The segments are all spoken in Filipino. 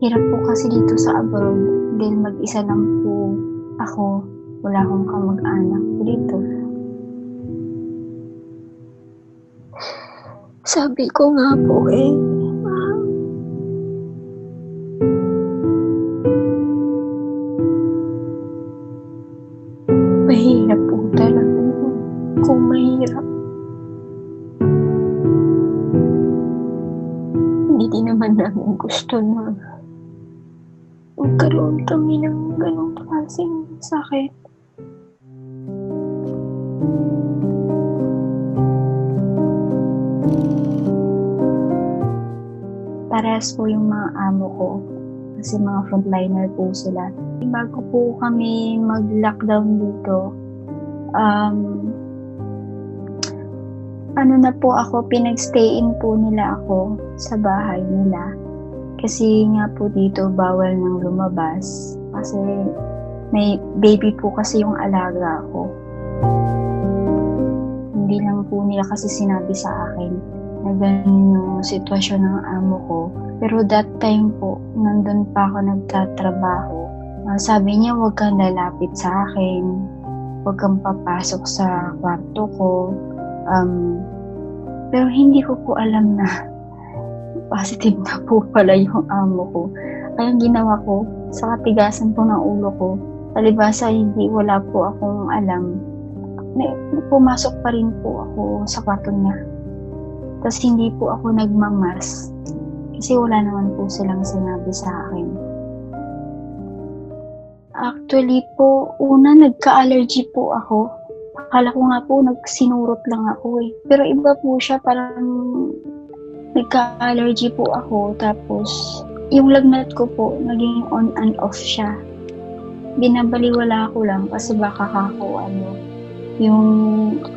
Hirap po kasi dito sa abroad dahil mag-isa lang po ako. Wala akong kamag-anak dito. Sabi ko nga po mahirap po talaga kung mahirap. Hindi din naman namin gusto na magkaroon kami ng ganong klaseng sakit. Parehas po yung mga amo ko kasi mga frontliner po sila. Bago po kami mag-lockdown dito, pinag-stay-in po nila ako sa bahay nila. Kasi nga po dito bawal nang lumabas kasi may baby po kasi yung alaga ko. Hindi lang po nila kasi sinabi sa akin na ganun yung sitwasyon ng amo ko. Pero that time po, nandun pa ako nagtatrabaho. Sabi niya, huwag kang lalapit sa akin. Huwag kang papasok sa kwarto ko. Pero hindi ko po alam na positive na po pala yung amo ko. Kaya ginawa ko, sa katigasan po ng ulo ko, palibasa wala po akong alam. Pumasok pa rin po ako sa kwarto niya. Tapos hindi po ako nagmamas kasi wala naman po silang sinabi sa akin. Actually po, una nagka-allergy po ako. Akala ko nga po nagsinurot lang ako eh. Pero iba po siya, parang nagka-allergy po ako. Tapos yung lagnat ko po, naging on and off siya. Binabaliwala ko lang kasi baka yung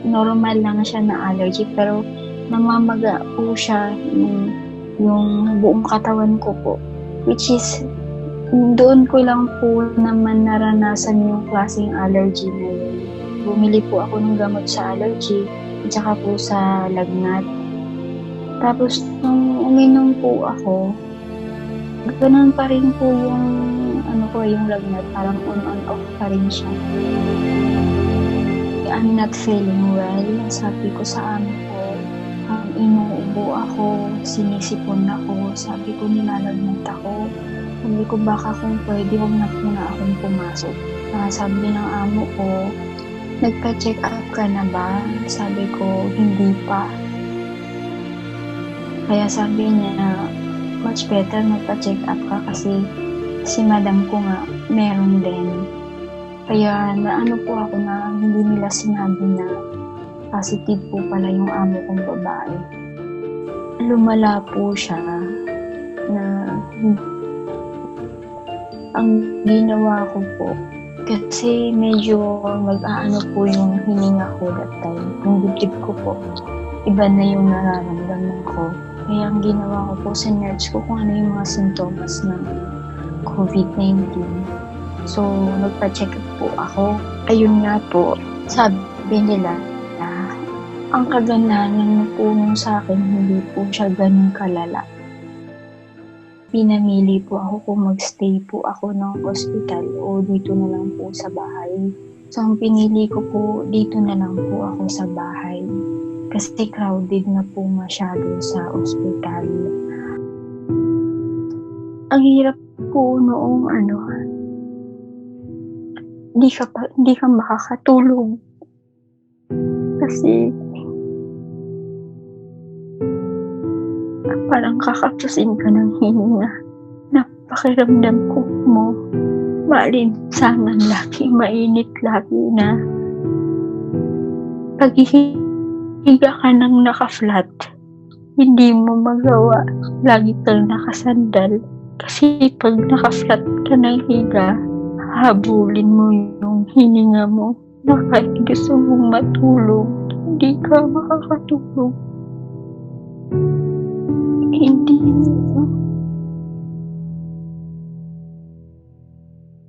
normal lang siya na allergy. Pero namamaga po siya yung buong katawan ko po. Which is, doon ko lang po naman naranasan yung klaseng allergy na yun. Bumili po ako ng gamot sa allergy at saka po sa lagnat. Tapos nung uminom po ako, ganun pa rin po yung lagnat, parang on off pa rin siya. I'm not feeling well, sabi ko sa amo ko. Inuubo ako, sinisipon ako, sabi ko nilalagnat ako. Sabi ko baka kung pwede huwag na po na akong pumasok. Sabi ng amo ko, nagpa-check up ka na ba? Sabi ko, hindi pa. Kaya sabi niya, much better magpa-check up ka kasi si madam ko nga meron din. Kaya po ako na hindi nila sinabi na positive po pala yung amo kong babae. Lumala po siya na ang ginawa ko po kasi medyo po yung hininga ko that time. Yung dibdib ko po, iba na yung nararamdaman ko. Kaya ang ginawa ko po, sinearch ko kung ano yung mga sintomas ng COVID-19. So, nagpa-check up po ako. Ayun nga po, sabi nila, ang kagandahan ng po sa akin, hindi po siya ganun kalala. Pinamili po ako kung magstay po ako ng hospital o dito na lang po sa bahay. So, ang pinili ko po, dito na lang po ako sa bahay. Kasi crowded na po masyado sa hospital. Ang hirap po noong hindi ka makakatulog. Kasi parang kakapsasin ka ng hininga. Napakiramdam ko mo, maalinsangan lagi, mainit lagi na paghihiga ka ng naka-flat, hindi mo magawa, lagi kang nakasandal. Kasi pag naka-flat ka ng higa, habulin mo yung hininga mo na kahit gusto mong matulog, hindi ka makakatulog.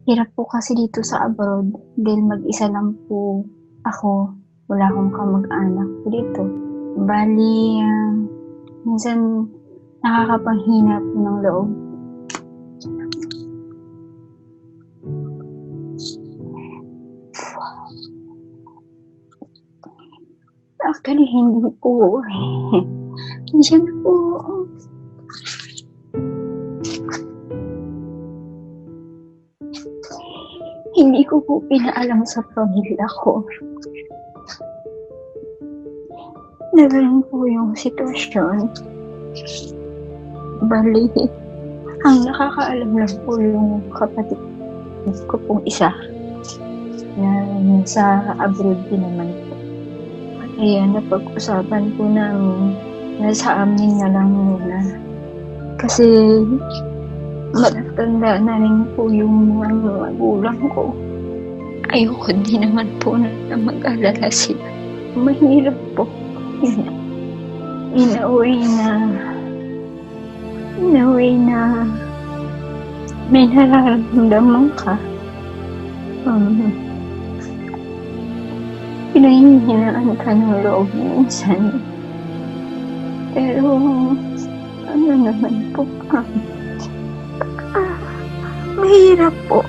Hirap po kasi dito sa abroad dahil mag-isa lang po ako. Wala akong kamag-anak dito. Bali, minsan nakakapanghina po ng loob. Actually, hindi po eh. Nandiyan na po ako. Hindi ko po pinaalam sa pamilya ko na ganun po yung sitwasyon. Bali, ang nakakaalam lang po yung kapatid ko pong isa na sa abroad din naman po. Kaya napag-usapan po namin na sa amin na lang muna. Kasi matatanda na rin po yung mga magulang ko. Ayoko din naman po na mag-alala sila. Mahirap po. In a way na may nararamdaman ka. Pinahihinaan ka ng loob minsan. Pero, ano naman po, mahirap po.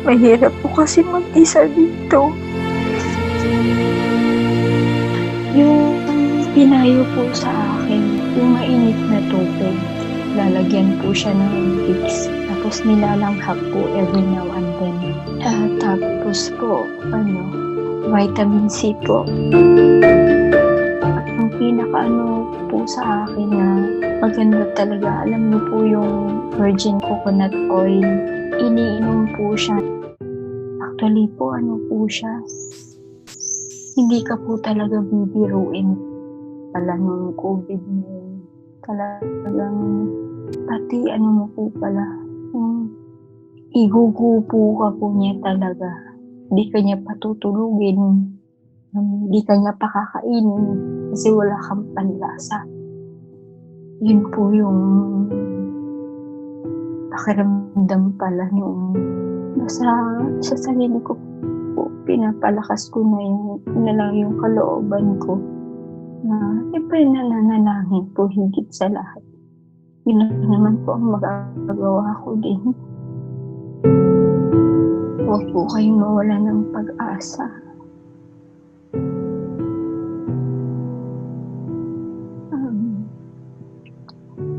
Mahirap po kasi mag-isa dito. Yung pinayo po sa akin, yung mainit na tubig, lalagyan po siya ng Vicks. Tapos nilalanghap po every now and then. Tapos po, vitamin C po. Ang pinaka po sa akin na maganda talaga, alam niyo po yung virgin coconut oil, iniinom po siya. Actually po, po siya, hindi ka po talaga bibiruin pala ng COVID-19. Talagang, pati mo po pala, igugupo ka po niya talaga. Hindi ka niya patutulugin, hindi ka niya pakakainin kasi wala kang panlasa. Yun po yung pakiramdam pala nung sa sarili ko po, pinapalakas ko na lang yung kalooban ko na nananalangin po higit sa lahat. Yun naman po ang magagawa ko din. Huwag po kayong mawala ng pag-asa.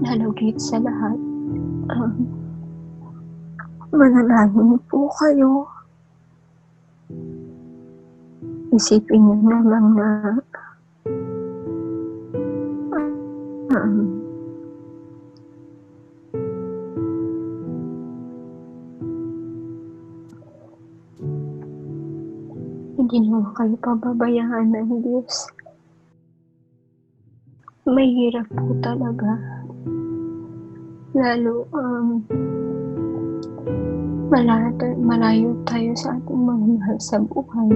Nalugit sa lahat. Manalangin po kayo. Isipin niyo na lang na hindi naman kayo pababayaan ng Diyos. Mahirap po talaga. Lalo, malayo tayo sa ating mga mahal sa buhay.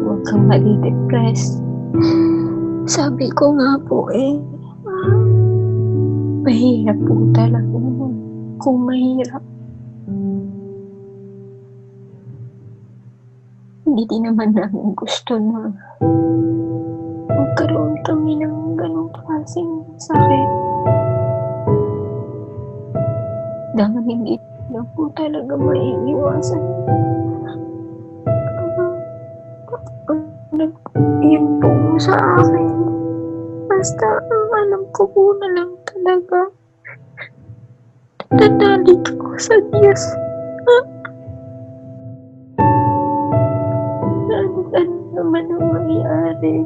Huwag kang madi-depress. Sabi ko nga po mahirap po talaga. Kung mahirap, hindi din naman namin gusto na magkaroon kami ng ganong klaseng sakit. Dahil hindi na po talaga maiiwasan. Yun po sa akin. Basta ang alam ko po na lang talaga, nanalig ko sa Diyos. Ano naman ang mangyari.